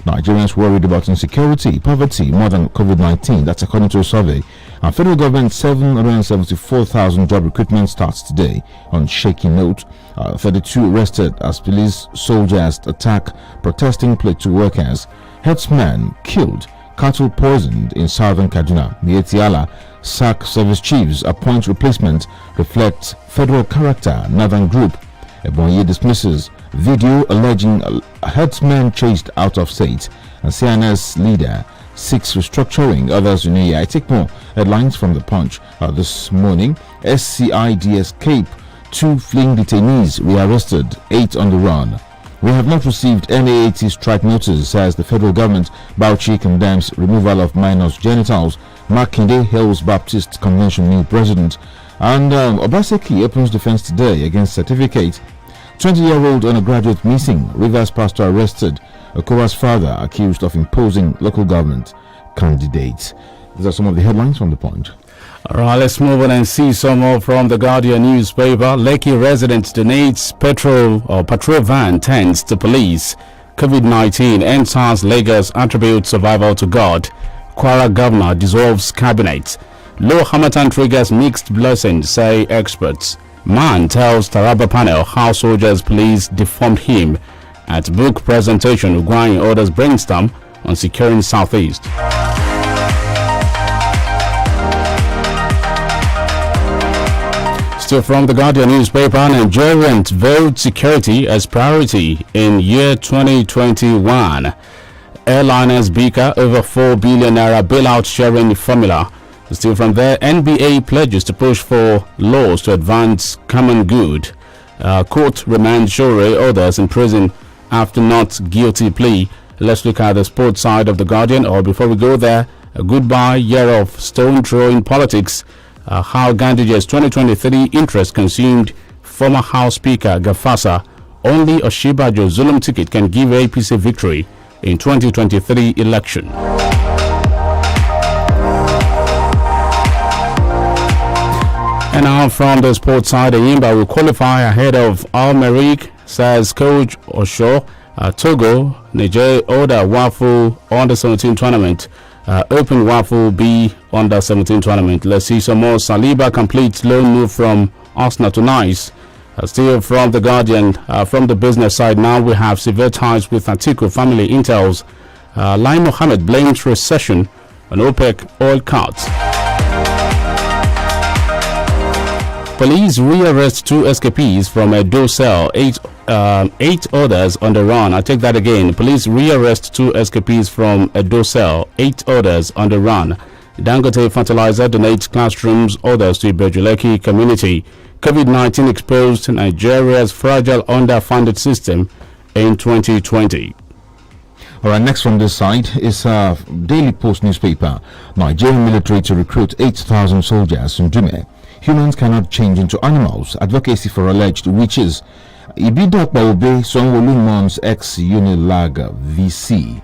Nigerians worried about insecurity, poverty more than COVID-19. That's according to a survey. And federal government 774,000 job recruitment starts today on shaky note. 32 arrested as police soldiers attack protesting plateau workers. Herdsman killed. Cattle poisoned in southern Kaduna. Mietiala sack service chiefs, appoint replacement, reflect federal character. Northern Group. Ebonyi dismisses video alleging a herdsman chased out of state. And CNS leader seeks restructuring. Others in I take more headlines from the Punch this morning. SCID escape. 2 fleeing detainees rearrested. 8 on the run. We have not received any AAT strike notice, says the federal government. Bauchi condemns removal of minors' genitals. Makinde hails Baptist Convention new president. And Obaseki opens defense today against certificate. 20-year-old undergraduate missing. Rivers pastor arrested. Okowa's father accused of imposing local government candidates. These are some of the headlines from the Punch. All right, let's move on and see some more from the Guardian newspaper. Lekki resident donates patrol van tents to police. COVID-19 enters Lagos, attributes survival to God. Kwara governor dissolves cabinet. Low Hamilton triggers mixed blessings, say experts. Man tells Taraba panel how soldiers police deformed him. At book presentation, Ugwuanyi orders brainstorm on securing Southeast. Still from the Guardian newspaper, Nigerians vote security as priority in year 2021. Airliners beaker over 4 billion naira bailout sharing formula. Still from there, NBA pledges to push for laws to advance common good. Court remands Shore, others in prison after not guilty plea. Let's look at the sports side of the Guardian. Or before we go there, a goodbye year of stone throwing politics. How Gandije's 2023 interest consumed former House Speaker Gafasa. Only a Shibajo Zulum ticket can give APC victory in 2023 election. And now from the sports side, Ayimba will qualify ahead of Al-Merrikh, says coach Osho. Togo, Niger order Wafu under 17 tournament. Open Wafu B under 17 tournament. Let's see some more. Saliba completes loan move from Arsenal to Nice. Still from the Guardian, from the business side now, we have severe ties with Atiku family intels. Lai Mohammed blames recession on OPEC oil cuts. Police rearrest 2 escapees from a Edo cell. 8 others on the run. I take that again. Police rearrest 2 escapees from a Edo cell. 8 others on the run. Dangote Fertilizer donates classrooms, others to Ibejuleki community. COVID-19 exposed Nigeria's fragile underfunded system in 2020. All right, next from this side is Daily Post newspaper. Nigerian military to recruit 8,000 soldiers in Dume. Humans cannot change into animals. Advocacy for alleged witches. Ibidakba Obe Sonwolu Mons ex-Unilag VC.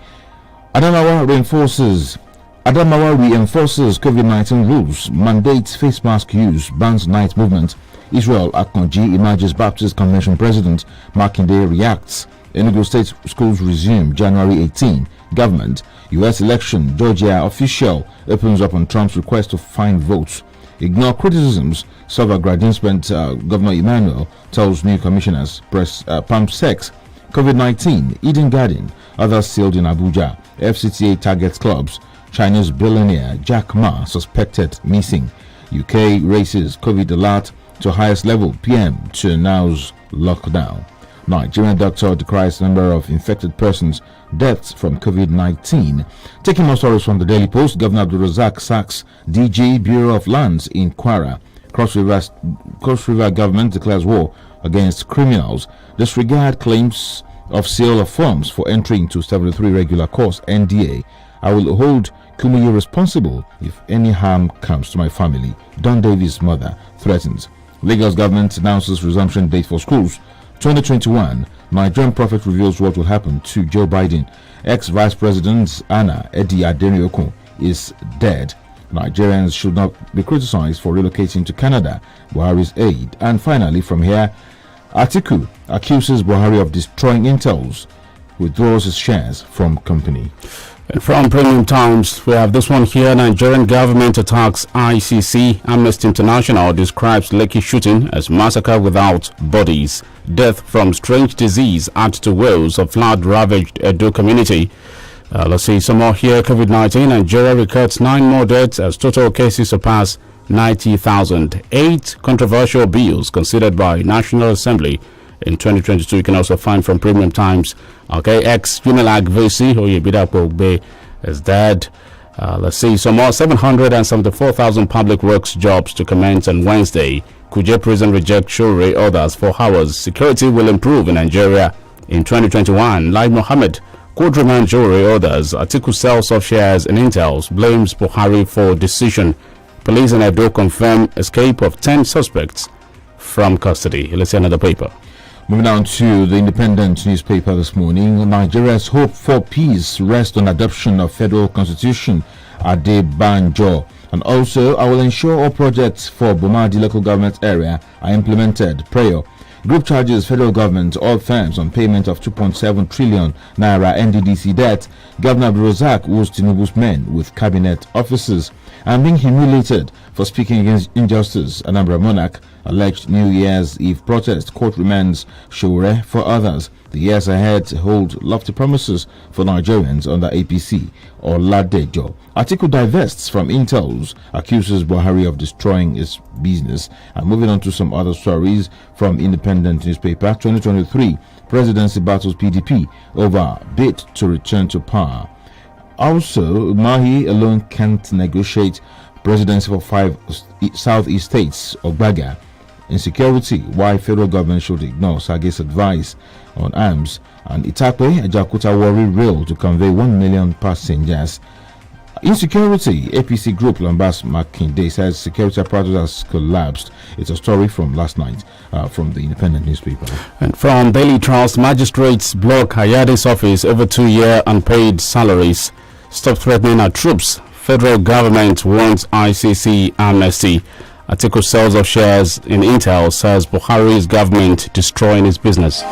Adamawa reinforces COVID-19 rules, mandates face mask use, bans night movement. Israel Akonji emerges Baptist Convention president. Makinde reacts. Enugu State schools resume January 18. Government. U.S. election. Georgia official opens up on Trump's request to find votes. Ignore criticisms. Server gradin spent. Governor Emmanuel tells new commissioners. Press pump sex. COVID-19. Eden Garden. Others sealed in Abuja. FCTA targets clubs. Chinese billionaire Jack Ma suspected missing. UK races COVID alert to highest level. PM to announce lockdown. Nigerian doctor decries number of infected persons deaths from COVID-19. Taking more stories from the Daily Post, Governor Abdulrazak sacks DG Bureau of Lands in Kwara. Cross River government declares war against criminals. Disregard claims of sale of forms for entry into 73 regular course. NDA. I will hold Kumuyi responsible if any harm comes to my family. Don Davis' mother threatens. Lagos government announces resumption date for schools. 2021. Nigerian prophet reveals what will happen to Joe Biden. Ex-Vice President Anna Edi Adeniokun is dead. Nigerians should not be criticized for relocating to Canada. Buhari's aide. And finally, from here, Atiku accuses Buhari of destroying intels. withdraws its shares from company. And from Premium Times, we have this one here. Nigerian government attacks ICC. Amnesty International describes Lekki shooting as massacre without bodies. Death from strange disease add to woes of flood-ravaged Edo community. Let's see some more here. COVID-19. Nigeria records 9 more deaths as total cases surpass 90,000. 8 controversial bills considered by National Assembly in 2022. You can also find from Premium Times. Okay, ex-Unilag VC Oyebidapo Ogbe is dead. Let's see some more. 774,000 public works jobs to commence on Wednesday. Kuje prison reject Shore orders for hours. Security will improve in Nigeria in 2021. Lai Mohammed court remand Shore orders. Atiku sells off shares in Intels. Blames Buhari for decision. Police in Edo confirm escape of 10 suspects from custody. Let's see another paper. Moving on to the Independent newspaper this morning. Nigeria's hope for peace rests on adoption of federal constitution. Adeyanju. And also, I will ensure all projects for Bomadi local government area are implemented. Prayer. Group charges federal government, all firms on payment of 2.7 trillion naira NDDC debt. Governor Abdulrazak woos Tinubu's men with cabinet officers. And being humiliated for speaking against injustice. Anambra monarch alleged New Year's Eve protest. Court remands Shore for others. The years ahead hold lofty promises for Nigerians under APC or OLUTAYO. Atiku divests from Intels, accuses Buhari of destroying its business. And moving on to some other stories from Independent newspaper. 2023 presidency battles PDP over bid to return to power. Also, Mahi alone can't negotiate presidency for 5 southeast states. Ogbaga. Insecurity, why federal government should ignore Sage's advice on arms. And Itakwe, Ajakuta Warri rail to convey 1 million passengers. Insecurity, APC group Lambas Makinde says security apparatus has collapsed. It's a story from last night from the Independent newspaper. And from Daily Trust, magistrates block Hayade's office over 2-year unpaid salaries. Stop threatening our troops. Federal government wants ICC amnesty. Atiku sells of shares in Intel, says Buhari's government destroying his business.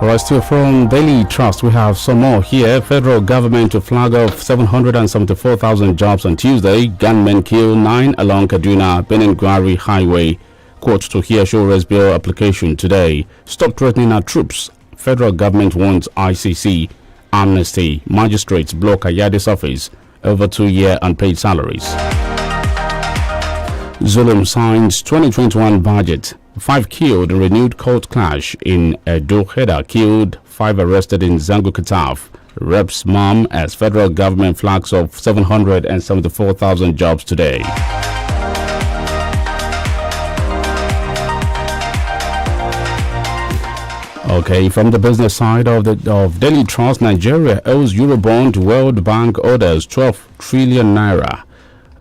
Alright, still from Daily Trust, we have some more here. Federal government to flag off 774,000 jobs on Tuesday. Gunmen kill 9 along Kaduna-Beningwari Highway. Court to hear Shore's bill application today. Stop threatening our troops. Federal government wants ICC amnesty. Magistrates block Ayade's office over 2-year unpaid salaries. Zulum signs 2021 budget. 5 killed in renewed court clash in Edo. Heda killed, 5 arrested in Zangu Kataf. Reps mom as federal government flags of 774,000 jobs today. Okay, from the business side of Daily Trust, Nigeria owes Eurobond World Bank orders 12 trillion naira.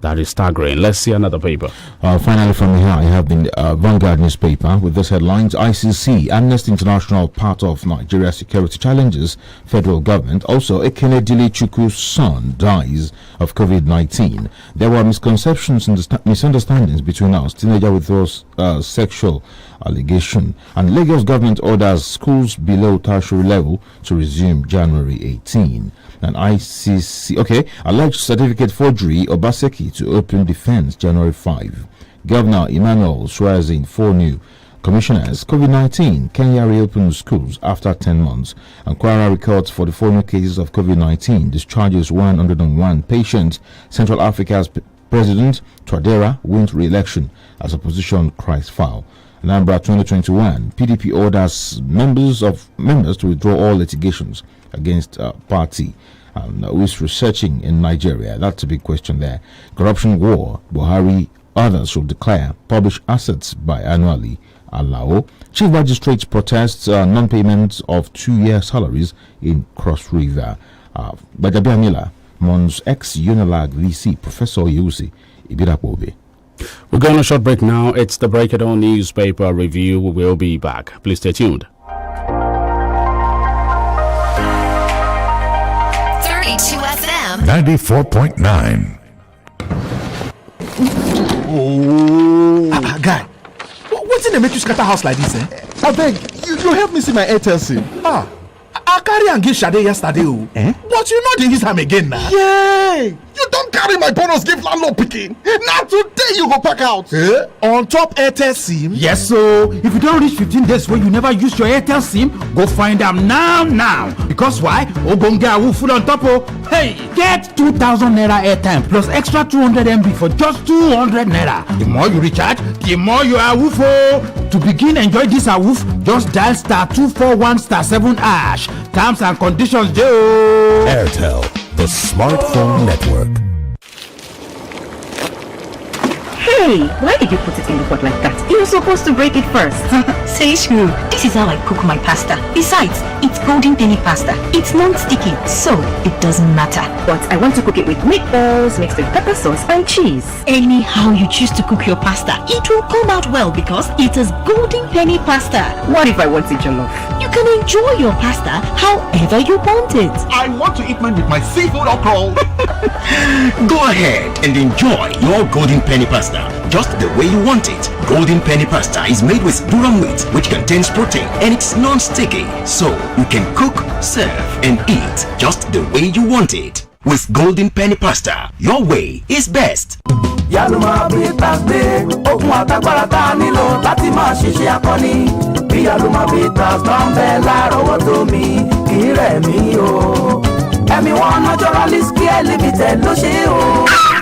That is staggering. Let's see another paper. Finally, from here, I have the Vanguard newspaper with this headlines: ICC, Amnesty International, part of Nigeria's security challenges, federal government. Also, Ekene Dile Chukwu's son dies of COVID-19. There were misconceptions and misunderstandings between us. Teenager withdraws sexual allegation. And Lagos government orders schools below tertiary level to resume January 18. And ICC, alleged certificate forgery, Obaseki to open defense January 5. Governor Emmanuel swears in 4 new commissioners. COVID-19, Kenya reopens schools after 10 months. And Kwara records 44 new cases of COVID-19, discharges 101 patients. Central Africa's President Twadera wins re-election as opposition cries foul. Anambra 2021, PDP orders members to withdraw all litigations against party. Who is researching in Nigeria? That's a big question there. Corruption war, Buhari, others should declare, publish assets biannually. Allow. Chief magistrates protests non-payment of 2-year salaries in Cross River. Bajabia Miller, Mons ex-Unilag VC, Professor Yusi Ibirapobe. We're going on a short break now. It's the Break It On newspaper review. We will be back. Please stay tuned. 94.9. Guy, what's in the make you scatter house like this, eh? I beg, you help me see my Airtel SIM. I carry and give Shade yesterday, but you know they use am again now. Yay! You don't carry my bonus give landlord picking. Now today you go pack out. On top Airtel SIM? Yes, so if you don't reach 15 days where you never use your Airtel SIM, go find them now. Because why? Obonga will full on top of. Hey, get 2,000 naira airtime plus extra 200 MB for just 200 naira. The more you recharge, the more you are woofo. To begin enjoy this awoof, just dial *241*7#. Terms and conditions do. Airtel, the smartphone network. Hey, why did you put it in the pot like that? You're supposed to break it first. Says who? This is how I cook my pasta. Besides, it's golden penny pasta. It's non-sticky, so it doesn't matter. But I want to cook it with meatballs mixed with pepper sauce and cheese. Anyhow you choose to cook your pasta, it will come out well because it is golden penny pasta. What if I want it jollof? You can enjoy your pasta however you want it. I want to eat mine with my seafood okra. Go ahead and enjoy your golden penny pasta just the way you want it. Golden penny pasta is made with durum wheat, which contains protein, and it's non-sticky, so you can cook, serve, and eat just the way you want it. With golden penny pasta, your way is best. Yaluma Bitters dé okun àtagbára tá a nílò láti máa ṣiṣẹ́ akọni. Bí Yaluma Bitters náà ń bẹ lárọ̀ọ́wọ́tó mi kì í rẹ̀ mí o. Ẹ̀mí wọn naturalist care limited ló ṣe o.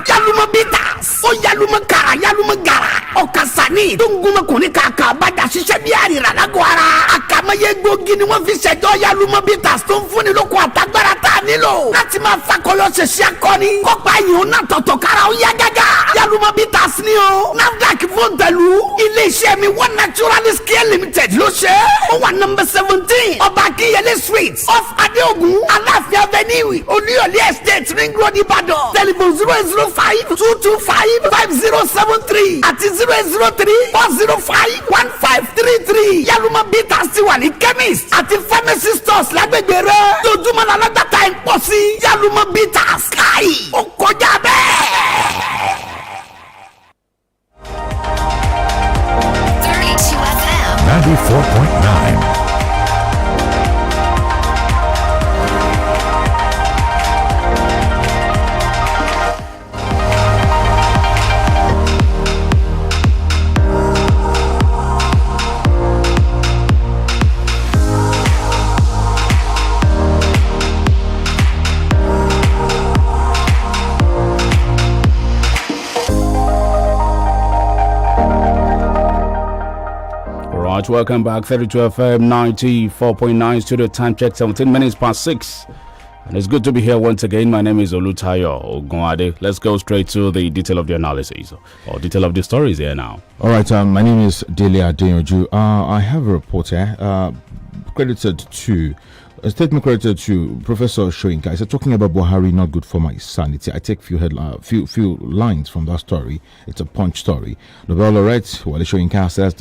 Yaluma Bitters, ó Yaluma kara, Yaluma gara. Ọ̀kasani tó ń gúnmọ́ kò ní kàkà bàjá ṣiṣẹ́ bí àrìrà lágọ̀ ara. Àkàmọ́yé gbòógì ni wọ́n fi ṣẹjọ́ Yaluma Bitters tó ń fúnni lókun àtagbára tá a nílò láti máa fakọyọ ṣẹṣẹ akọni. Kọ́pá yìí ó náà tọ̀tọ̀ kára ó yá gágá. Yaluma Bitters ni o. NAFDAC fún tẹ̀lú. Ilé-iṣẹ́ mi One Naturalist Care Limited ló ṣe. Ó wà number 17 Ọba Akínyẹlé street off Adéògùn Aláàfin Avenue Olúyọ̀lé Estate Ring Road Ìbàdàn. Telephone 08052255073 àti 08034051533. Yaluma Bitters ti wà ní chemist àti pharmacy stores lágbègbè rẹ̀. Tójúmọ́ la lọ́gbàtà ń pọ̀ sí. Yaluma Bitters káì ó kọjá bẹ́ẹ̀. 94.9. Welcome back. 32 FM 94.9 studio time check 17 minutes past 6. And it's good to be here once again. My name is OLUTAYO OGUNADE. Let's go straight to the detail of the analysis or detail of the stories here now. All right, my name is DELE ADEYANJU. I have a report here a statement credited to Professor Shoyinka. I said, talking about Buhari not good for my sanity. I take few lines from that story. It's a Punch story. Nobel laureate Wale Shoyinka says,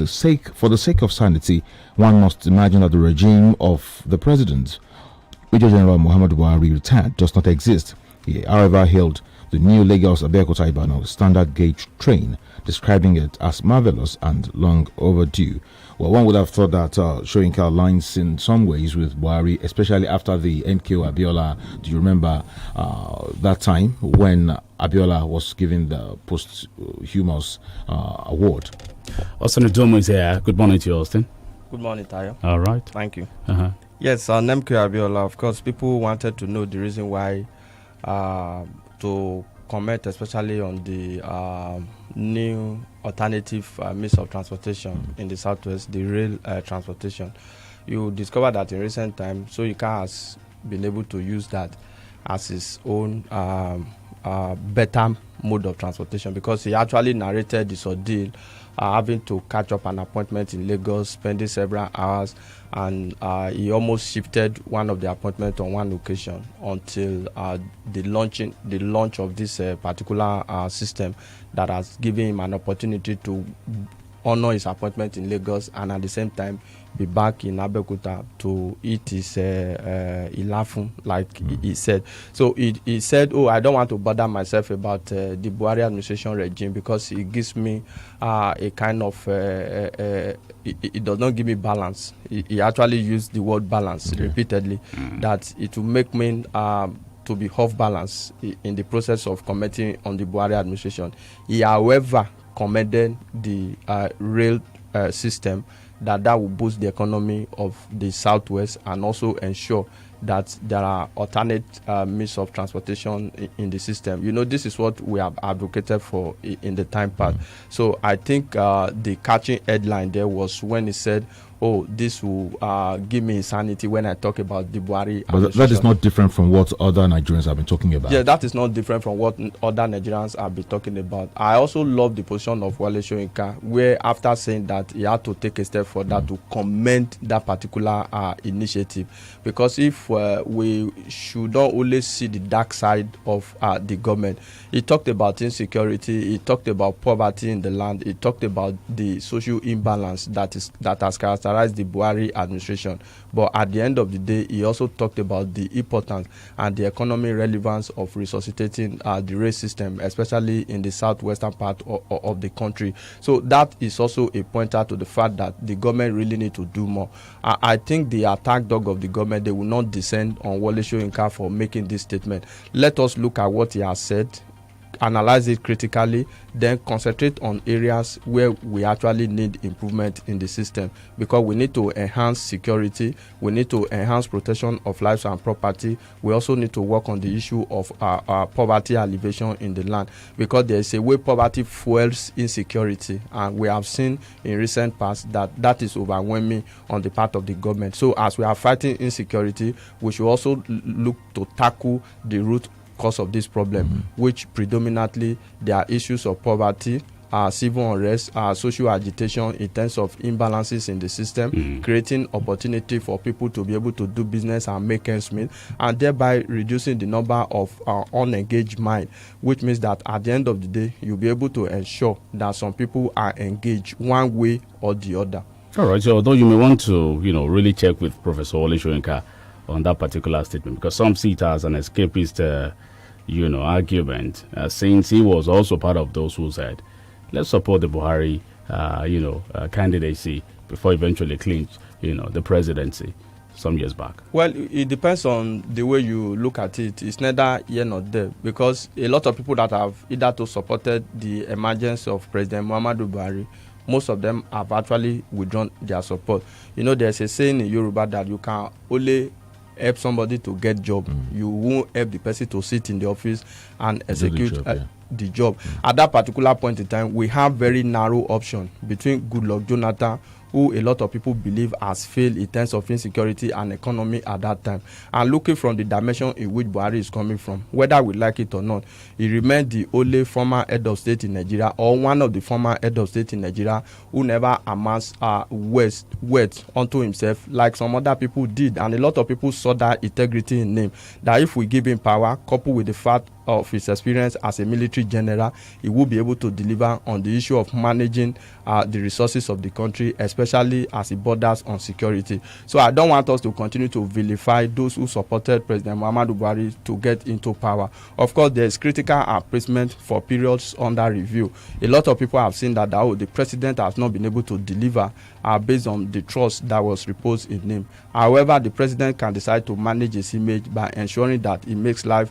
for the sake of sanity, one must imagine that the regime of the president, Major General Muhammadu Buhari, retired, does not exist. He, however, hailed the new Lagos Abeokuta Ibadan standard gauge train, describing it as marvelous and long overdue. Well, one would have thought that Shoyinka aligns in some ways with Buhari, especially after the NKO Abiola. Do you remember that time when Abiola was given the posthumous award? Austin Adomo is here. Good morning to you, Austin. Good morning, Tayo. All right. Thank you. Yes, on NKO Abiola, of course, people wanted to know the reason why to comment, especially on the new alternative means of transportation in the southwest, the rail transportation. You discover that in recent times, Soyinka has been able to use that as his own better mode of transportation, because he actually narrated this ordeal, having to catch up an appointment in Lagos, spending several hours, and he almost shifted one of the appointments on one occasion until the launch of this particular system that has given him an opportunity to honor his appointment in Lagos and at the same time be back in Abeokuta to eat his ilafun, like he said. So he said, oh, I don't want to bother myself about the Buhari administration regime because it gives me a kind of, it does not give me balance. He actually used the word balance repeatedly, that it will make me to be off balance in the process of commenting on the Buhari administration. He, however, commended the rail system, that will boost the economy of the Southwest and also ensure that there are alternate means of transportation in the system. You know, this is what we have advocated for in the time past. So I think the catching headline there was when he said, oh, this will give me insanity when I talk about the Buhari. But that is not different from what other Nigerians have been talking about. Yeah, that is not different from what other Nigerians have been talking about. I also love the position of Wale Soyinka, where after saying that, he had to take a step further to commend that particular initiative. Because if we should not only see the dark side of the government, he talked about insecurity, he talked about poverty in the land, he talked about the social imbalance that has characterized the Buhari administration. But at the end of the day, he also talked about the importance and the economic relevance of resuscitating the rail system, especially in the southwestern part of the country. So that is also a pointer to the fact that the government really need to do more. I think the attack dog of the government, they will not descend on Wale Soyinka for making this statement. Let us look at what he has said, analyze it critically, then concentrate on areas where we actually need improvement in the system, because we need to enhance security, we need to enhance protection of lives and property. We also need to work on the issue of poverty alleviation in the land, because there is a way poverty fuels insecurity, and we have seen in recent past that is overwhelming on the part of the government. So as we are fighting insecurity, we should also look to tackle the root cause of this problem, which predominantly there are issues of poverty, civil unrest, social agitation in terms of imbalances in the system, creating opportunity for people to be able to do business and make ends meet, and thereby reducing the number of unengaged mind, which means that at the end of the day, you'll be able to ensure that some people are engaged one way or the other. All right, so although you may want to, really check with Professor Wale Soyinka on that particular statement, because some see it as an escapist, argument, since he was also part of those who said, let's support the Buhari, candidacy before eventually clinch, the presidency some years back. Well, it depends on the way you look at it. It's neither here nor there, because a lot of people that have either supported the emergence of President Muhammadu Buhari, most of them have actually withdrawn their support. There's a saying in Yoruba that you can only help somebody to get job. You won't help the person to sit in the office and execute the job. At that particular point in time, we have very narrow option between Goodluck Jonathan, who a lot of people believe has failed in terms of insecurity and economy at that time, and looking from the dimension in which Buhari is coming from, whether we like it or not, he remained the only former head of state in Nigeria, or one of the former head of state in Nigeria, who never amassed wealth unto himself like some other people did. And a lot of people saw that integrity in him, that if we give him power, coupled with the fact of his experience as a military general, he will be able to deliver on the issue of managing the resources of the country, especially as it borders on security. So I don't want us to continue to vilify those who supported President Muhammadu Buhari to get into power. Of course, there is critical appraisement for periods under review. A lot of people have seen that the president has not been able to deliver based on the trust that was reposed in him. However, the president can decide to manage his image by ensuring that he makes life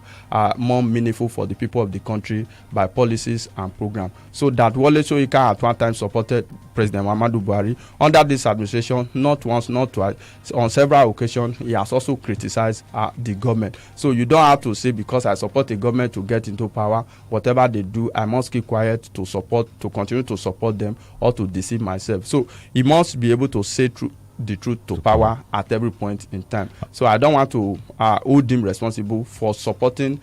more meaningful for the people of the country by policies and programs. So that Wale Soyinka at one time supported President Muhammadu Buhari under this administration, not once, not twice, on several occasions. He has also criticized the government. So you don't have to say, because I support the government to get into power, whatever they do, I must keep quiet to continue to support them, or to deceive myself. So he must be able to say the truth to power at every point in time. So I don't want to hold him responsible for supporting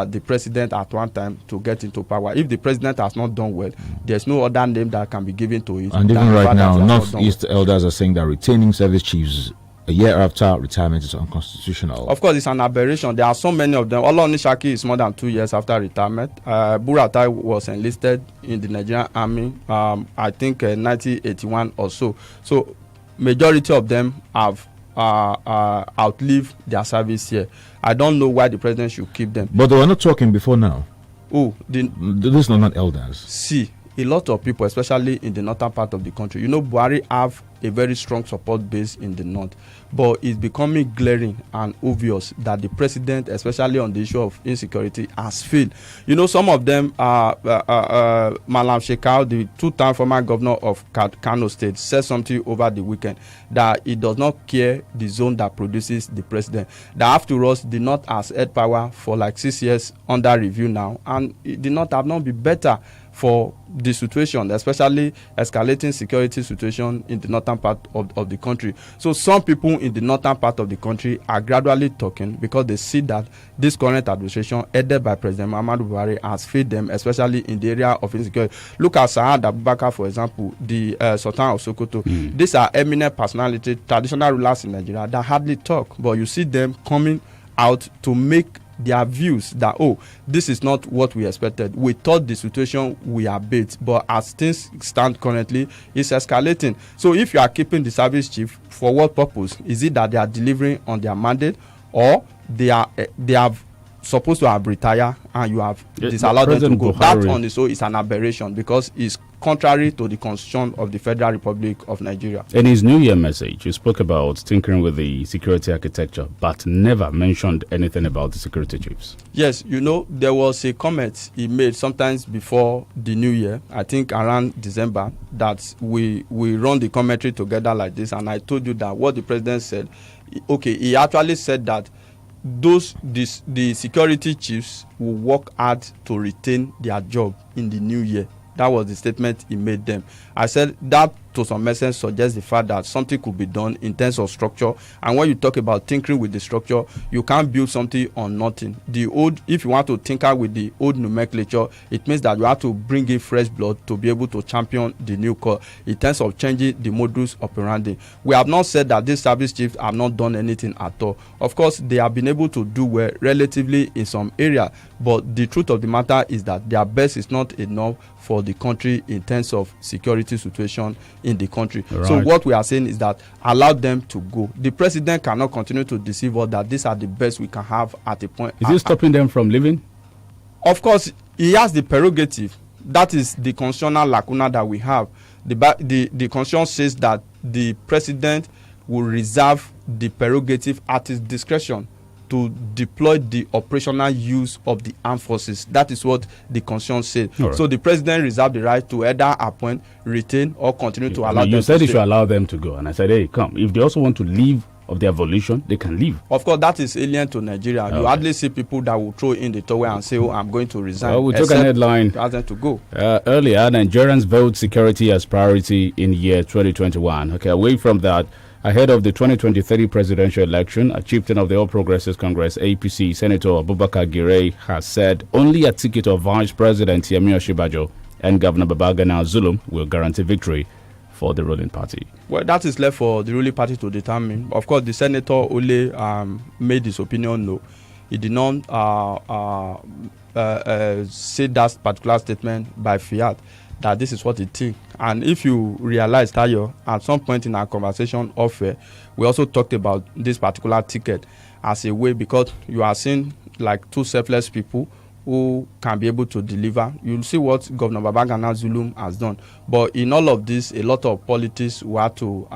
the president at one time to get into power. If the president has not done well, there's no other name that can be given to it. And even right now, Northeast elders are saying that retaining service chiefs a year after retirement is unconstitutional. Of course, it's an aberration. There are so many of them. Oloni Shaki is more than 2 years after retirement. Buratai was enlisted in the Nigerian Army, I think 1981 or so. So majority of them have outlived their service here. I don't know why the president should keep them. But they were not talking before now. Oh, these are not elders. See, a lot of people, especially in the northern part of the country, Buhari have a very strong support base in the north, but it's becoming glaring and obvious that the president, especially on the issue of insecurity, has failed. Some of them, Malam Shekau, the two-time former governor of Kano State, said something over the weekend that he does not care the zone that produces the president. That after us, the north has had power for like 6 years under review now, and the north have not been better for the situation, especially escalating security situation in the northern part of the country. So some people in the northern part of the country are gradually talking because they see that this current administration, headed by President Muhammadu Buhari, has failed them, especially in the area of insecurity. Look at Saad Abubakar, for example, the Sultan of Sokoto. These are eminent personalities, traditional rulers in Nigeria that hardly talk, but you see them coming out to make their views that, this is not what we expected. We thought the situation we are bait, but as things stand currently, it's escalating. So if you are keeping the service chief, for what purpose? Is it that they are delivering on their mandate, or they have supposed to have retired and you have disallowed them to go? That on its own is an aberration because it's contrary to the constitution of the Federal Republic of Nigeria. In his New Year message, you spoke about tinkering with the security architecture, but never mentioned anything about the security chiefs. Yes, there was a comment he made sometimes before the New Year, I think around December, that we run the commentary together like this, and I told you that what the president said, he actually said that the security chiefs will work hard to retain their job in the new year. That was the statement he made them. I said that to some extent suggests the fact that something could be done in terms of structure. And when you talk about tinkering with the structure, you can't build something on nothing. If you want to tinker with the old nomenclature, it means that you have to bring in fresh blood to be able to champion the new core in terms of changing the modus operandi. We have not said that these service chiefs have not done anything at all. Of course, they have been able to do well relatively in some area, but the truth of the matter is that their best is not enough for the country in terms of security situation in the country. Right. So what we are saying is that allow them to go. The president cannot continue to deceive us that these are the best we can have at a point. Is he stopping them from leaving? Of course, he has the prerogative. That is the constitutional lacuna that we have. The constitution says that the president will reserve the prerogative at his discretion to deploy the operational use of the armed forces. That is what the constitution said. Right. So the president reserved the right to either appoint, retain, or continue to allow them to You said he should allow them to go. And I said, hey, come. If they also want to leave of their volition, they can leave. Of course, that is alien to Nigeria. Okay. You hardly see people that will throw in the towel and say, I'm going to resign. Well, we took a headline. Ask them to go. Earlier, Nigerians vote security as priority in year 2021. Okay, away from that, ahead of the 2023 presidential election, a chieftain of the All Progressives Congress, APC, Senator Abubakar Gire, has said only a ticket of Vice President Yemi Osinbajo and Governor Babagana Zulum will guarantee victory for the ruling party. Well, that is left for the ruling party to determine. Of course, the senator only made his opinion known. He did not say that particular statement by fiat, that this is what he thinks. And if you realize, Tayo, at some point in our conversation off-air, we also talked about this particular ticket as a way, because you are seeing like two selfless people who can be able to deliver. You'll see what Governor Babagana Zulum has done. But in all of this, a lot of politics will have to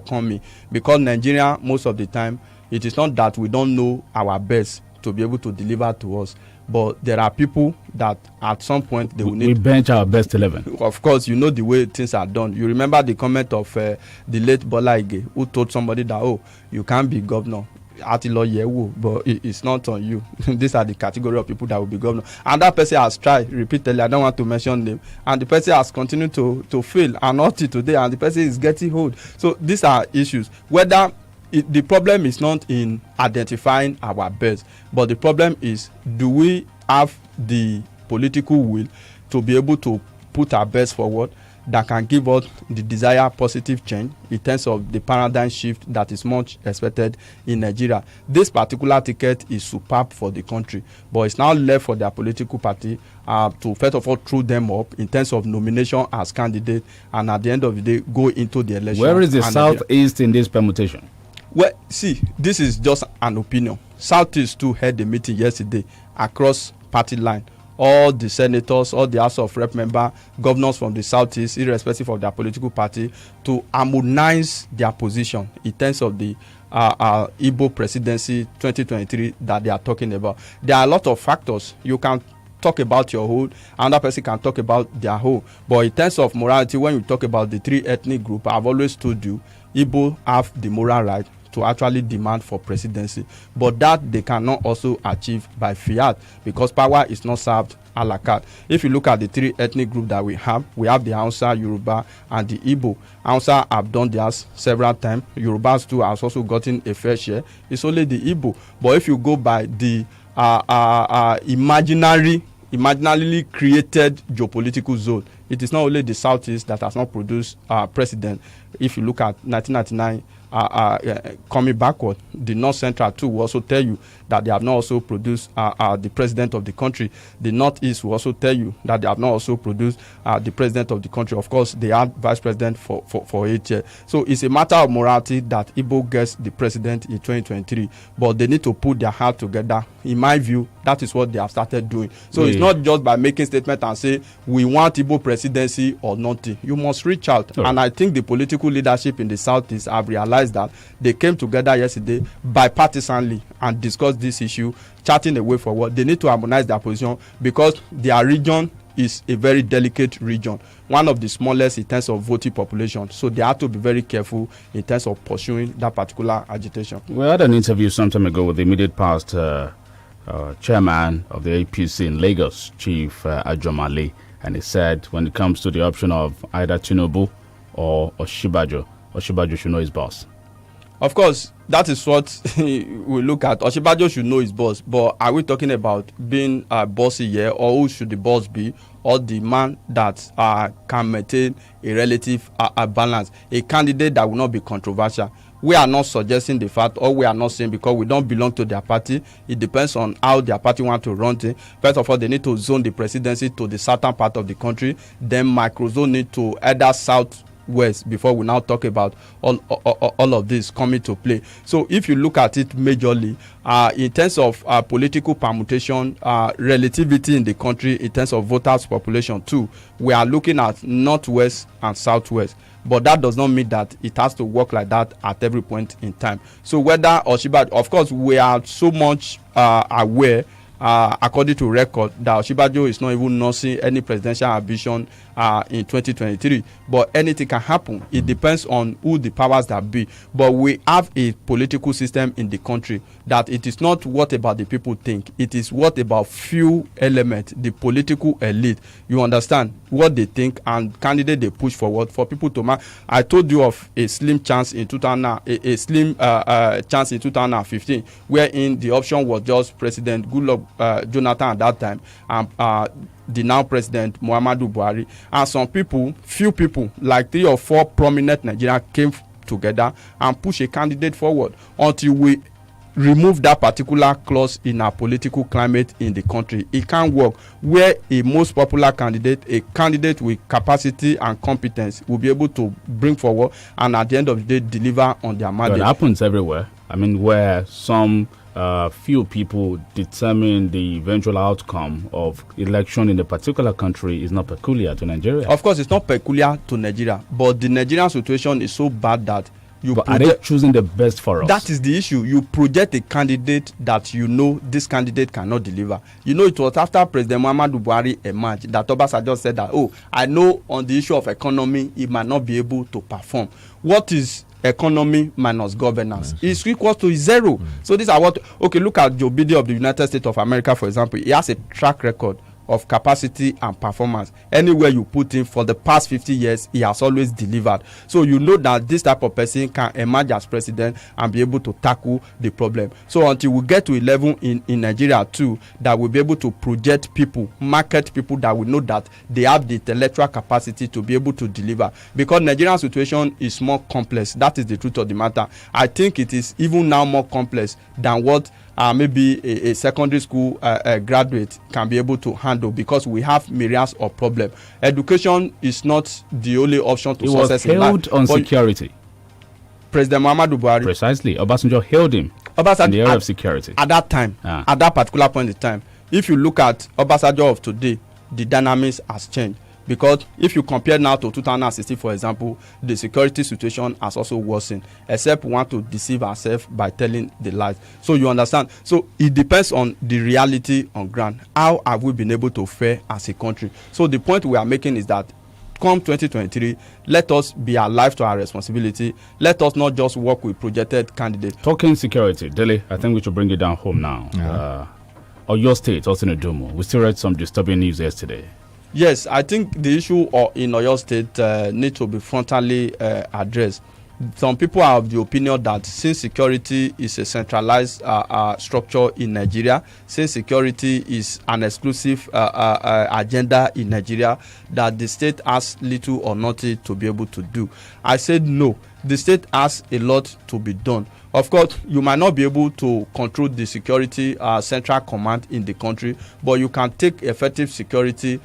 come in. Because Nigeria, most of the time, it is not that we don't know our best to be able to deliver to us. But there are people that at some point they will need. We bench our best 11. Of course, you know the way things are done. You remember the comment of the late Bola Ige, who told somebody that, you can't be governor. But it's not on you. These are the category of people that will be governor. And that person has tried repeatedly. I don't want to mention them. And the person has continued to fail. And not till today. And the person is getting hold. So these are issues. Whether the problem is not in identifying our best, but the problem is, do we have the political will to be able to put our best forward? that can give us the desired positive change in terms of the paradigm shift that is much expected in Nigeria. This particular ticket is superb for the country, but it's now left for their political party to first of all throw them up in terms of nomination as candidate, and at the end of the day go into the election. Where is the Southeast in this permutation? Well, see, this is just an opinion. Southeast too had a meeting yesterday across party line. All the senators, all the House of Rep member, governors from the Southeast, irrespective of their political party, to harmonize their position in terms of the Igbo presidency 2023 that they are talking about. There are a lot of factors. You can talk about your whole, another person can talk about their whole. But in terms of morality, when you talk about the three ethnic groups, I've always told you, Igbo have the moral right to actually demand for presidency, but that they cannot also achieve by fiat, because power is not served a la carte. If you look at the three ethnic groups that we have the Hausa, Yoruba, and the Igbo. Hausa have done theirs several times. Yorubas too has also gotten a fair share. It's only the Igbo. But if you go by the imaginarily created geopolitical zone, it is not only the Southeast that has not produced president. If you look at 1999, coming backward, the North Central too will also tell you that they have not also produced the president of the country. The Northeast will also tell you that they have not also produced the president of the country. Of course, they had vice president for 8 years. So it's a matter of morality that Igbo gets the president in 2023, but they need to put their heart together. In my view, that is what they have started doing. So it's not just by making statement and say we want Igbo presidency or nothing. You must reach out. And I think the political leadership in the Southeast have realized that they came together yesterday bipartisanly and discussed this issue, charting a way forward. They need to harmonize their position because their region is a very delicate region, one of the smallest in terms of voting population. So they have to be very careful in terms of pursuing that particular agitation. We had an interview some time ago with the immediate past chairman of the APC in Lagos, Chief Ajomale, and he said when it comes to the option of either Tinubu or Oshibajo should know his boss. Of course, that is what we look at. Oshibajo should know his boss, but are we talking about being bossy here, or who should the boss be, or the man that can maintain a relative balance, a candidate that will not be controversial? We are not suggesting the fact, or we are not saying because we don't belong to their party. It depends on how their party want to run things. First of all, they need to zone the presidency to the southern part of the country. Then microzone it to either south west before we now talk about all of this coming to play. So if you look at it majorly in terms of political permutation, relativity in the country in terms of voters population too, we are looking at northwest and southwest, but that does not mean that it has to work like that at every point in time. So whether Oshibajo, of course we are so much aware according to record that Oshibajo is not even nursing any presidential ambition in 2023, but anything can happen. It depends on who the powers that be. But we have a political system in the country that it is not what about the people think, it is what about few elements, the political elite. You understand what they think and candidate they push forward for people to I told you of a slim chance in 2015 wherein the option was just President Goodluck Jonathan at that time and the now president Muhammadu Buhari, and some people, few people, like 3 or 4 prominent Nigerians came together and pushed a candidate forward until we remove that particular clause in our political climate in the country. It can't work where a most popular candidate, a candidate with capacity and competence, will be able to bring forward and at the end of the day deliver on their mandate. It happens everywhere. I mean, where some few people determine the eventual outcome of election in a particular country is not peculiar to Nigeria. Of course, it's not peculiar to Nigeria, but the Nigerian situation is so bad that are they choosing the best for us? That is the issue. You project a candidate that you know this candidate cannot deliver. You know, it was after President Muhammadu Buhari emerged that Obasanjo said that, I know on the issue of economy, he might not be able to perform. What is economy minus governance? Is equal to 0. So these are what, look at Joe Biden of the United States of America, for example. He has a track record of capacity and performance. Anywhere you put him for the past 50 years, he has always delivered. So you know that this type of person can emerge as president and be able to tackle the problem. So until we get to a level in Nigeria too, that we'll be able to project people, market people that we know that they have the intellectual capacity to be able to deliver. Because Nigerian situation is more complex. That is the truth of the matter. I think it is even now more complex than what maybe a secondary school graduate can be able to handle, because we have myriads of problems. Education is not the only option to success in life. It was held on security. President Muhammadu Buhari. Precisely. Obasanjo held him in the area of security. At that time, at that particular point in time, if you look at Obasanjo of today, the dynamics has changed. Because if you compare now to 2016, for example, the security situation has also worsened, except we want to deceive ourselves by telling the lies. So you understand? So it depends on the reality on ground. How have we been able to fare as a country? So the point we are making is that come 2023, let us be alive to our responsibility. Let us not just work with projected candidates. Talking security, Dele, I think we should bring it down home now. Or your state, also in Odomo. We still read some disturbing news yesterday. Yes, I think the issue in Oyo State needs to be frontally addressed. Some people are of the opinion that since security is a centralized structure in Nigeria, since security is an exclusive agenda in Nigeria, that the state has little or nothing to be able to do. I said no. The state has a lot to be done. Of course, you might not be able to control the security central command in the country, but you can take effective security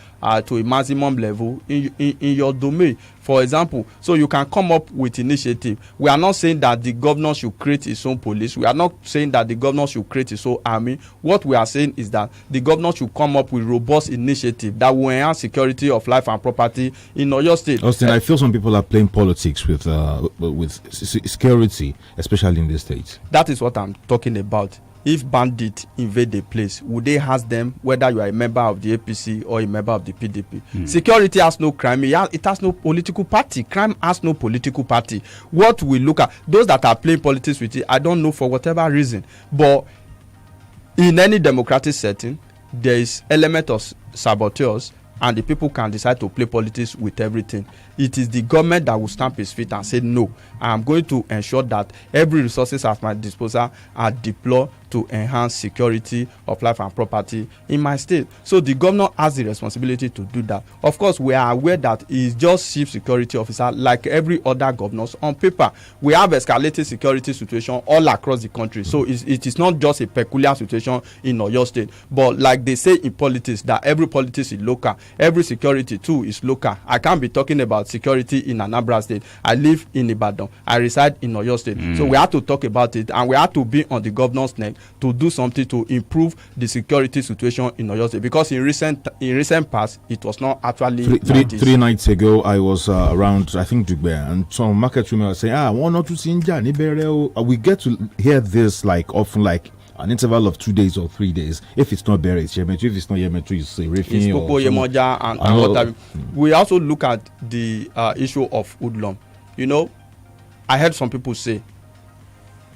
to a maximum level in your domain. For example, so you can come up with initiative. We are not saying that the governor should create his own police. We are not saying that the governor should create his own army. What we are saying is that the governor should come up with robust initiative that will enhance security of life and property in Oyo State. Austin, I feel some people are playing politics with security, especially in the states. That is what I'm talking about. If bandits invade the place, would they ask them whether you are a member of the APC or a member of the PDP? Security has no crime. It has no political party. Crime has no political party. What we look at, those that are playing politics with it, I don't know for whatever reason. But in any democratic setting, there is element of saboteurs, and the people can decide to play politics with everything. It is the government that will stamp its feet and say, no, I am going to ensure that every resources at my disposal are deployed to enhance security of life and property in my state. So the governor has the responsibility to do that. Of course, we are aware that he is just chief security officer like every other governors on paper. We have escalated security situation all across the country. So it is not just a peculiar situation in Oyo State. But like they say in politics, that every politics is local, every security too is local. I can't be talking about security in Anambra State. I live in Ibadan. I reside in Oyo State. So we have to talk about it, and we have to be on the governor's neck to do something to improve the security situation in Oyo State, because in recent past it was not actually three nights ago I was around, I think, Dugbe, and some market women were saying, one or two sinja ni. We get to hear this like often, like an interval of 2 days or 3 days. If it's not Bere, it's Yemetu. If it's not Yemetu, it's Refini or Yemoja and what. We also look at the issue of hoodlum. You know, I heard some people say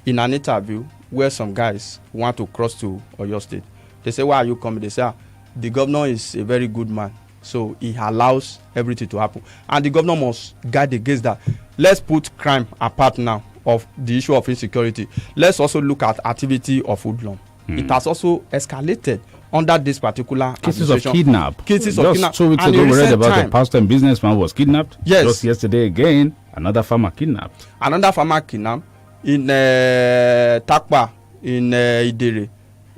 in an interview where some guys want to cross to Oyo State, they say, why are you coming? They say, the governor is a very good man, so he allows everything to happen, and the governor must guard against that. Let's put crime apart now of the issue of insecurity. Let's also look at activity of hoodlum. It has also escalated under this particular cases of kidnap. Cases of kidnap. 2 weeks ago, we read about the pastor and businessman was kidnapped. Yes. Just yesterday again, another farmer kidnapped. Another farmer kidnapped in Takpa in Idere.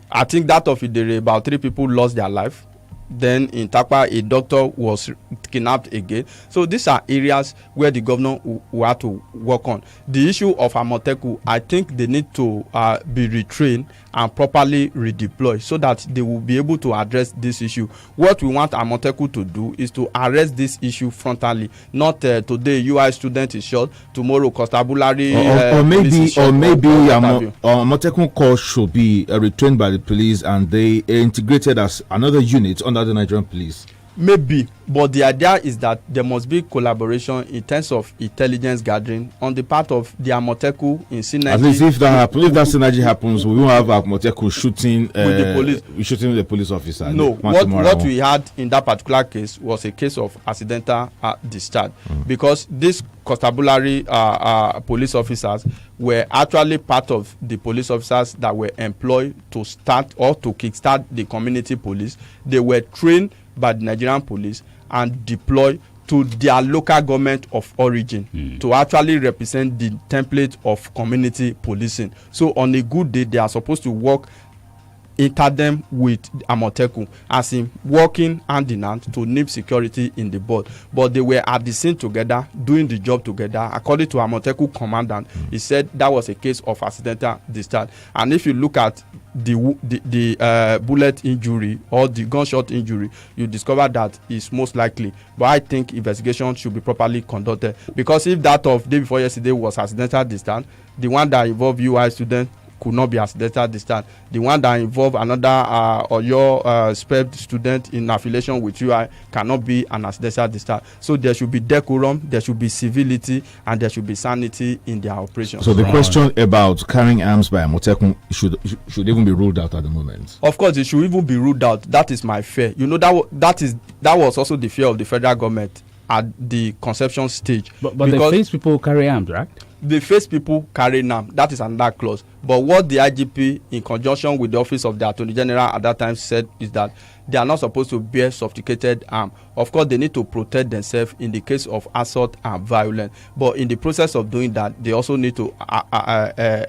I think that of Idere, about 3 people lost their life. Then in Takpa, a doctor was kidnapped again. So these are areas where the governor will have to work on. The issue of Amoteku, I think they need to be retrained and properly redeployed so that they will be able to address this issue. What we want Amoteku to do is to arrest this issue frontally. Not today UI student is shot, tomorrow constabulary or maybe Amoteku corps should be retrained by the police and they integrated as another unit under the Nigerian police. Maybe, but the idea is that there must be collaboration in terms of intelligence gathering on the part of the Amoteku in synergy. At least if that synergy happens, we won't have Amoteku shooting with the police. Shooting the police officer. No, what we had in that particular case was a case of accidental discharge, because these constabulary police officers were actually part of the police officers that were employed to start or to kickstart the community police. They were trained by the Nigerian police and deployed to their local government of origin to actually represent the template of community policing. So on a good day, they are supposed to work in tandem with Amoteku, as in working hand in hand to nip security in the board. But they were at the scene together, doing the job together. According to Amoteku commandant, he said that was a case of accidental discharge. And if you look at the bullet injury or the gunshot injury, you discover that is most likely. But I think investigation should be properly conducted, because if that of day before yesterday was accidental discharge, the one that involved UI student could not be accidental discharge. The one that involved another or your SPED student in affiliation with UI cannot be an accidental discharge. So there should be decorum, there should be civility, and there should be sanity in their operations. So the question about carrying arms by Amotekun should even be ruled out at the moment. Of course, it should even be ruled out. That is my fear. You know, that was also the fear of the federal government at the conception stage. But they face people who carry arms, right? They face people carrying arms. That is another clause. But what the IGP, in conjunction with the office of the Attorney General at that time, said is that they are not supposed to bear sophisticated arms. Of course, they need to protect themselves in the case of assault and violence. But in the process of doing that, they also need to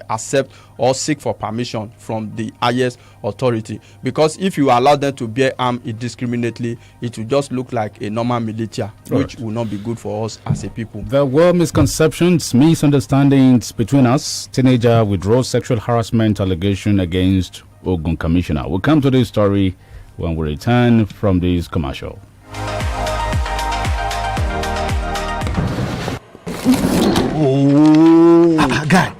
accept or seek for permission from the highest authority. Because if you allow them to bear arms indiscriminately, it will just look like a normal militia, which will not be good for us as a people. There were misconceptions, misunderstandings between us. Teenager withdraws sexual harassment allegation against Ogun Commissioner. We'll come to this story when we return from this commercial. Guy,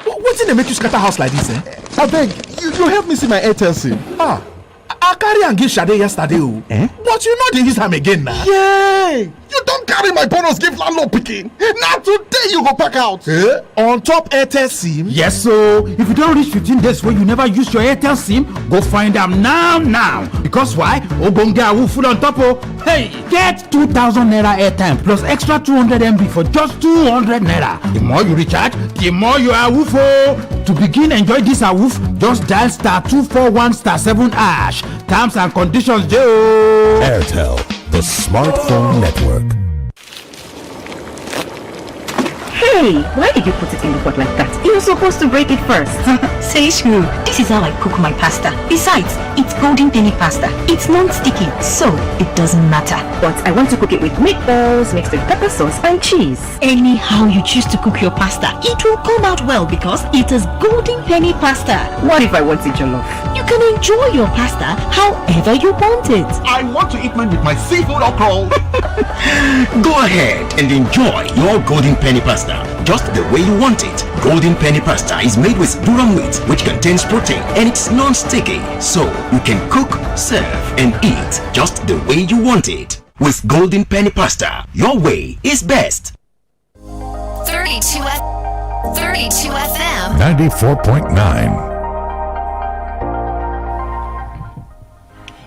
what's in the make you scatter house like this, eh? I beg, you help me see my Airtel SIM. I carry and give Shade yesterday, but you know they use am again now. Yay! You don't carry my bonus give landlord picking. Now today you go pack out. On top Airtel SIM? Yes, so if you don't reach 15 days where you never use your Airtel SIM, go find them now. Because why? Obonga will full on top of. Hey, get 2,000 naira airtime plus extra 200 MB for just 200 naira. The more you recharge, the more you are woofo. To begin enjoy this awoof, just dial *241*7#. Terms and conditions, Joe. Airtel, the smartphone network. Hey, why did you put it in the pot like that? You were supposed to break it first. Says who? This is how I cook my pasta. Besides, it's golden penny pasta. It's non-sticky, so it doesn't matter. But I want to cook it with meatballs mixed with pepper sauce and cheese. Anyhow you choose to cook your pasta, it will come out well because it is golden penny pasta. What if I want it jollof? You can enjoy your pasta however you want it. I want to eat mine with my seafood okra. Go ahead and enjoy your golden penny pasta just the way you want it. Golden penny pasta is made with durum wheat, which contains protein, and it's non-sticky, so you can cook, serve, and eat just the way you want it. With golden penny pasta, your way is best. 32 FM 94.9.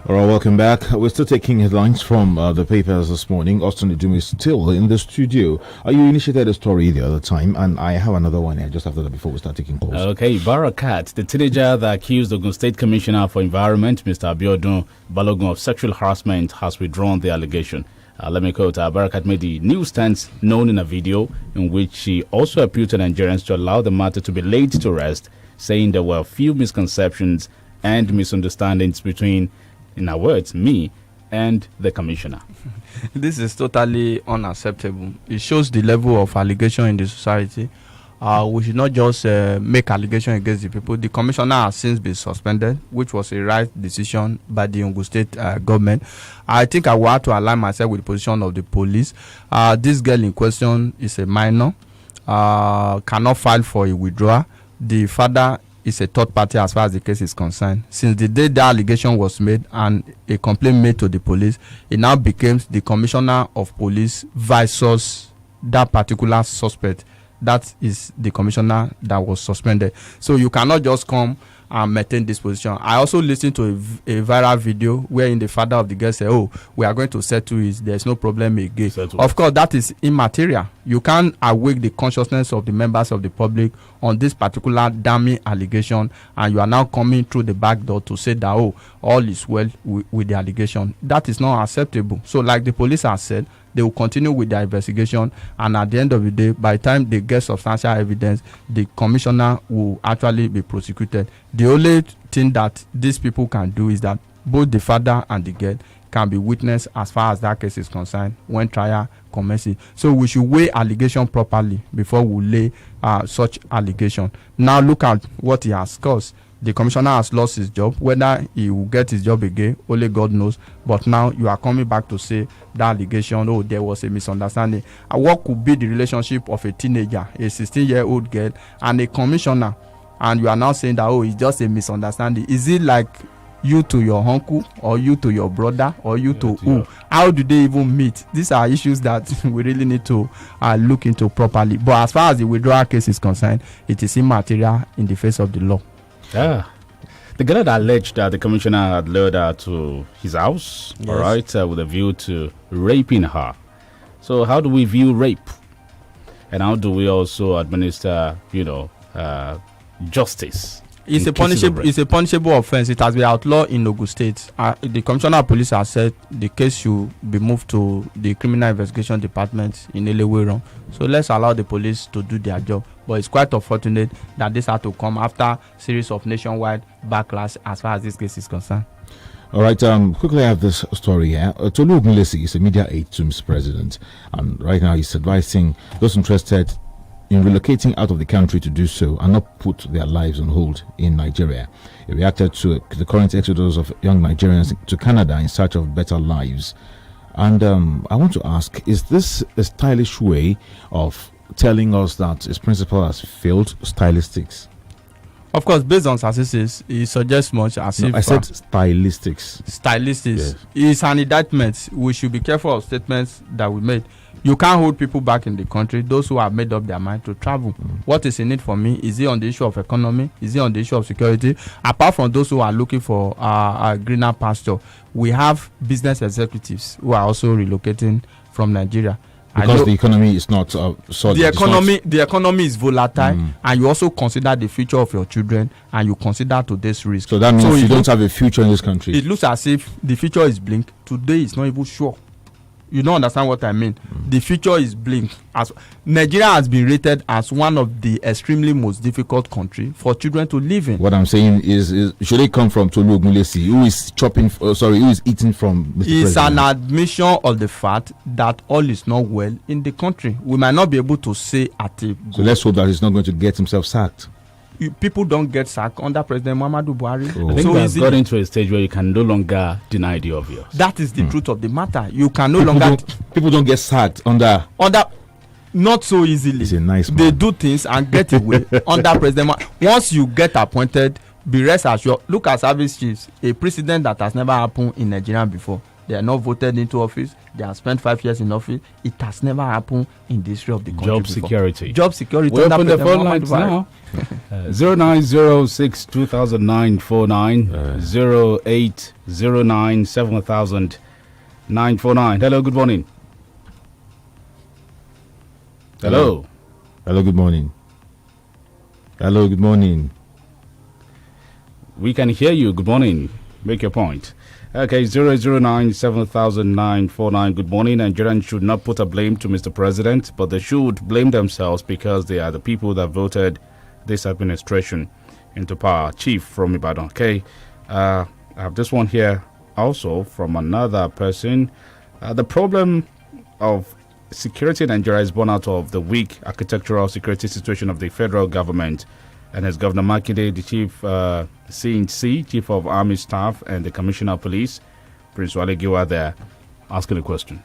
All right, welcome back. We're still taking headlines from the papers this morning. Austin Idumi is still in the studio. You initiated a story the other time, and I have another one here just after that before we start taking calls. Okay, Barakat, the teenager that accused the Ogun State Commissioner for Environment, Mr. Abiodun Balogun, of sexual harassment, has withdrawn the allegation. Let me quote, Barakat made the new stance known in a video in which she also appealed to Nigerians to allow the matter to be laid to rest, saying there were a few misconceptions and misunderstandings between, in our words, me and the commissioner. This is totally unacceptable. It shows the level of allegation in the society. We should not just make allegation against the people. The commissioner has since been suspended, which was a right decision by the Ogun State government. I think I will have to align myself with the position of the police. This girl in question is a minor, cannot file for a withdrawal. The father is a third party as far as the case is concerned. Since the day the allegation was made and a complaint made to the police, it now becomes the commissioner of police versus that particular suspect. That is the commissioner that was suspended. So you cannot just come and maintain this position. I also listened to a viral video wherein the father of the girl said, "Oh, we are going to settle it. There's no problem again." Of course, that is immaterial. You can't awake the consciousness of the members of the public on this particular damning allegation, and you are now coming through the back door to say that, oh, all is well with the allegation. That is not acceptable. So like the police have said, they will continue with their investigation, and at the end of the day, by the time they get substantial evidence, the commissioner will actually be prosecuted. The only thing that these people can do is that both the father and the girl can be witness as far as that case is concerned when trial commences. So we should weigh allegation properly before we lay such allegation. Now look at what he has caused. The commissioner has lost his job. Whether he will get his job again, only God knows. But now you are coming back to say that allegation, oh, there was a misunderstanding. And what could be the relationship of a teenager, a 16-year-old girl, and a commissioner? And you are now saying that, oh, it's just a misunderstanding. Is it like you to your uncle, or you to your brother, or you to who? How do they even meet? These are issues that we really need to look into properly. But as far as the withdrawal case is concerned, it is immaterial in the face of the law. Yeah. The girl had alleged that the commissioner had lured her to his house, yes, all right, with a view to raping her. So how do we view rape? And how do we also administer, justice? It's a punishable offense. It has been outlawed in Ogun State. The commissioner of police has said the case should be moved to the criminal investigation department in Elewero. So let's allow the police to do their job. But it's quite unfortunate that this had to come after a series of nationwide backlash as far as this case is concerned. All right, quickly I have this story here. Tolu Ogunlesi is a media aide to Mr. President, and right now he's advising those interested in relocating out of the country to do so and not put their lives on hold in Nigeria. He reacted to the current exodus of young Nigerians to Canada in search of better lives. And I want to ask, is this a stylish way of telling us that his principal has failed stylistics? Of course, based on statistics, he suggests much as if... I said stylistics. Stylistics. Yes. It's an indictment. We should be careful of statements that we made. You can't hold people back in the country, those who have made up their mind to travel. What is in it for me? Is it on the issue of economy? Is it on the issue of security? Apart from those who are looking for a greener pasture, we have business executives who are also relocating from Nigeria. Because the economy is not solid. The economy is volatile, and you also consider the future of your children, and you consider today's risk. So that means you don't have a future in this country. It looks as if the future is blink. Today is not even sure. You don't understand what I mean. The future is blink. As Nigeria has been rated as one of the extremely most difficult country for children to live in. What I'm saying is should it come from Tolu Ogunlesi, who is eating from Mr. It's President? an admission of the fact that all is not well in the country. We might not be able to say at a So let's hope that he's not going to get himself sacked. People don't get sacked under President Muhammadu Buhari. I think we have got into a stage where you can no longer deny the obvious. That is the truth of the matter. You can no longer... People don't get sacked under... Not so easily. He's a nice man. They do things and get away under President Once you get appointed, be rest assured. Look at service chiefs. A precedent that has never happened in Nigeria before. They are not voted into office. They have spent 5 years in office. It has never happened in the history of the country. Job security. Job security. We open the phone lines now. 0906 2009 49 0809 7000 949. Hello, good morning. Hello. Hello, good morning. Hello, good morning. We can hear you. Good morning. Make your point. Okay, 009 700949. Good morning. Nigerians should not put a blame to Mr. President, but they should blame themselves because they are the people that voted this administration into power. Chief from Ibadan. Okay, I have this one here also from another person. The problem of security in Nigeria is born out of the weak architectural security situation of the federal government. And as Governor Makinde, the Chief CNC, Chief of Army Staff, and the Commissioner of Police, Prince Wale Giwa there, asking a question.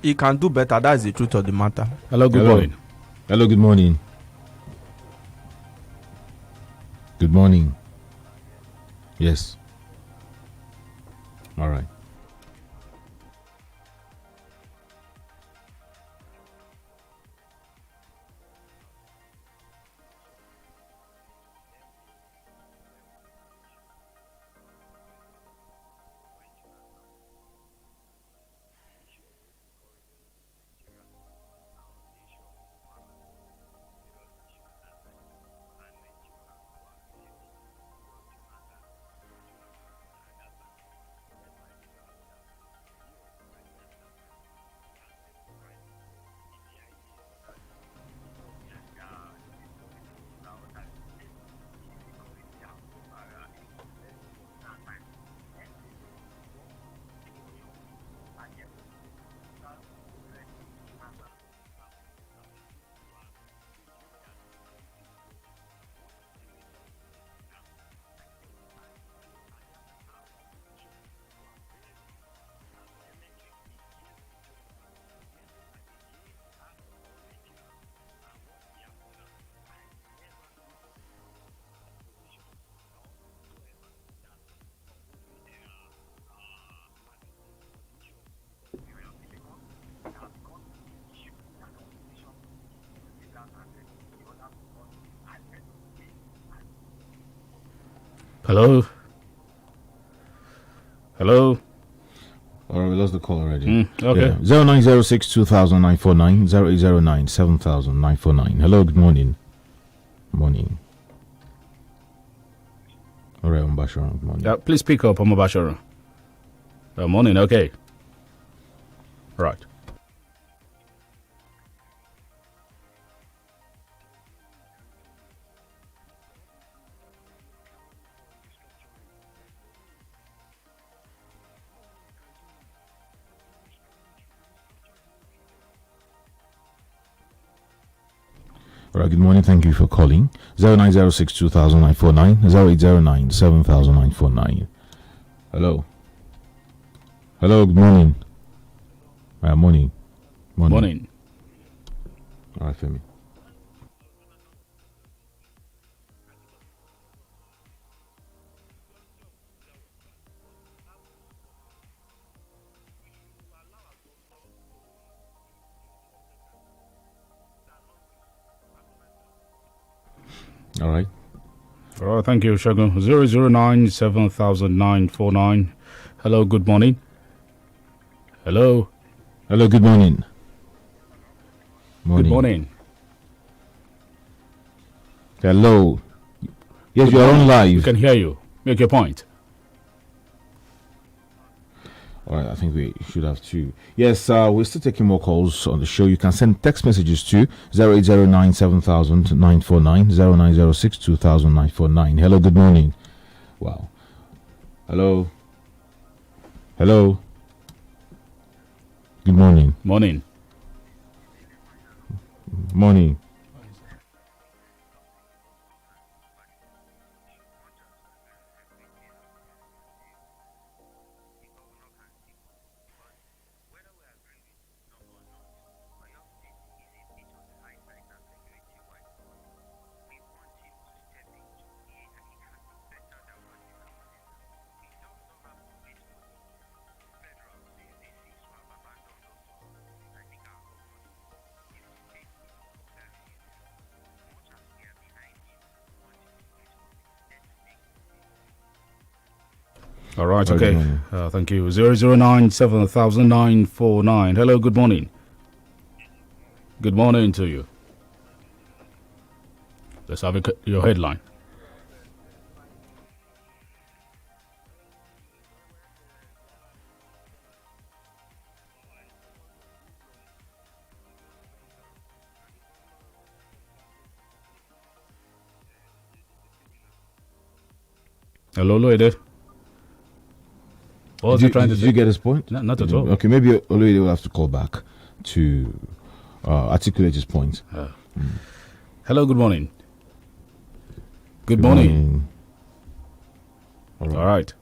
He can do better. That is the truth of the matter. Hello, good morning. Hello, good morning. Good morning. Yes. All right. Hello? Hello? All right, we lost the call already. Okay. Yeah. 0906 200949 0809 7949. Hello, good morning. Morning. All right, Mbashara, good morning. Please pick up on Mubashara. Morning, okay. Right. All right, good morning. Thank you for calling. 0906 200949 0809 7949. Hello. Hello, good morning. Morning. Morning. All right, Femi. All right. All right, thank you, Shagun. 009 7949. Hello, good morning. Hello. Hello, good morning. Good morning. Hello. Yes, Good you are morning. on live. We can hear you. Make your point. All right, I think we should have two. Yes, we're still taking more calls on the show. You can send text messages to 0809 7000 949 0906 2000 949. Hello, good morning. Wow. Hello. Hello. Good morning. Morning. Morning. All right, okay. Thank you. 009 7000 949. Hello, good morning. Good morning to you. Let's have your headline. Hello, Lloyd. What was he trying to say? Did you get his point? No, not at all. Okay, maybe Oluwide will have to call back to articulate his point. Hello, good morning. Good morning. All right. All right.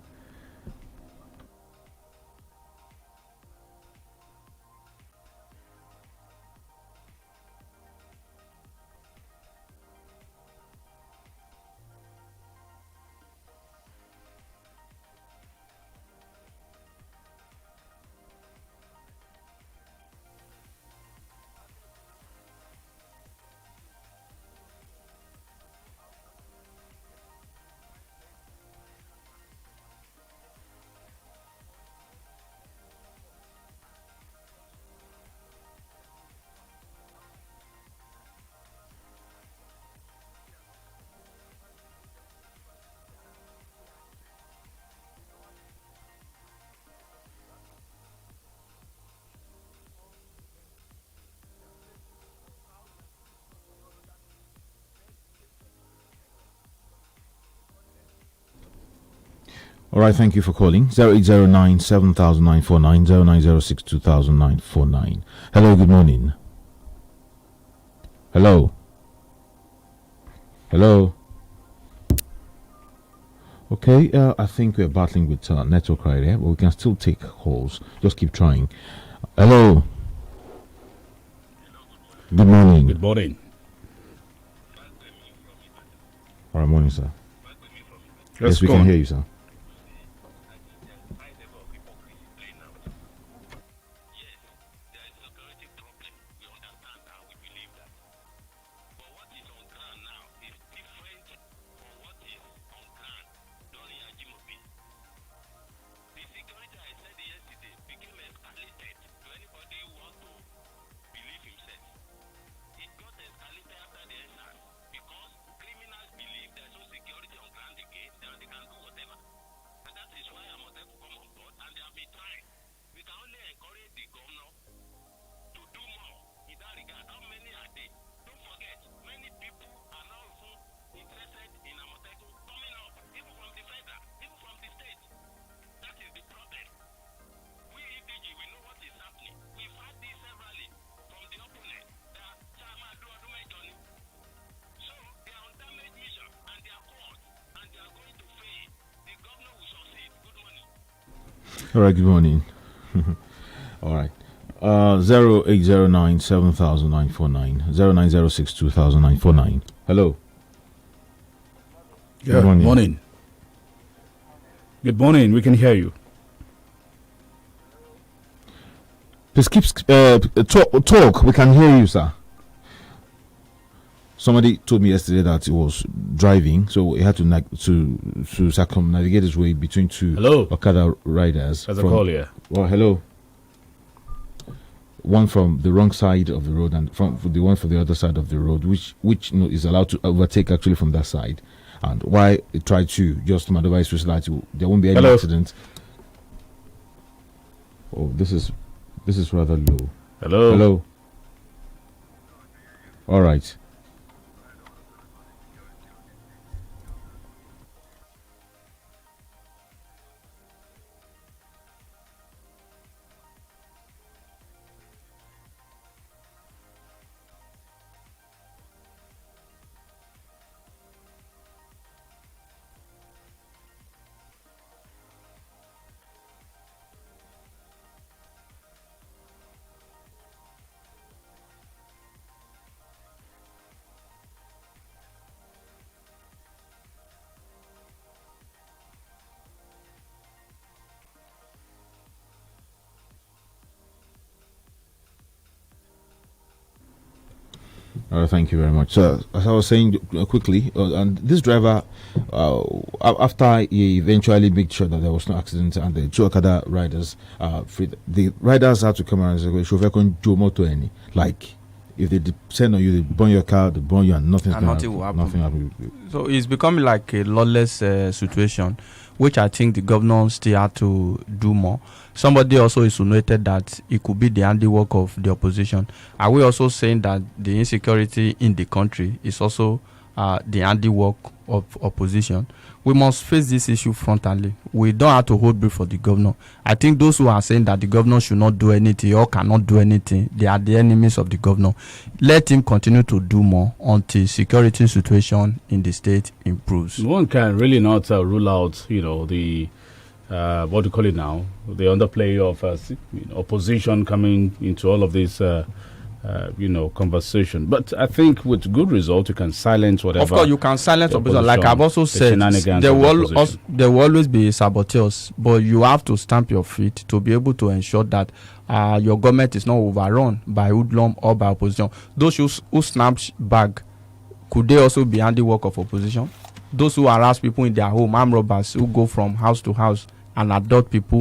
All right, thank you for calling. 0809 7949 0906 2009. Hello, good morning. Hello. Hello. Okay, I think we're battling with network right here, but we can still take calls. Just keep trying. Hello. Good morning. Good morning. All right, morning, sir. Yes, we can hear you, sir. All right, good morning. All right. 0809 7949 0906 2009. Hello. Good morning. Good morning. We can hear you. Please keep talk. We can hear you, sir. Somebody told me yesterday that he was driving, so he had to circumnavigate his way between two Okada riders. There's a call here. Well, hello. One from the wrong side of the road and from the one from the other side of the road, which is allowed to overtake actually from that side. And why he tried to just maneuver his way so that there won't be any accident. Oh, this is rather low. Hello. All right. Thank you very much. So, as I was saying quickly, and this driver, after he eventually made sure that there was no accident and the two Okada riders, the riders had to come around and say, like, if they descend on you, they burn your car, they burn you, and nothing will happen. So it's becoming like a lawless situation, which I think the governor still had to do more. Somebody also insinuated that it could be the handiwork of the opposition. Are we also saying that the insecurity in the country is also the handiwork of opposition? We must face this issue frontally. We don't have to hold brief for the governor. I think those who are saying that the governor should not do anything or cannot do anything, they are the enemies of the governor. Let him continue to do more until security situation in the state improves. One can really not rule out, the what do you call it now? The underplay of opposition coming into all of this, conversation. But I think with good result, you can silence whatever. Of course, you can silence opposition. Like I've also said, there will always be saboteurs, but you have to stamp your feet to be able to ensure that your government is not overrun by hoodlum or by opposition. Those who snatch bag, could they also be handiwork of opposition? Those who harass people in their home, armed robbers who go from house to house and abduct people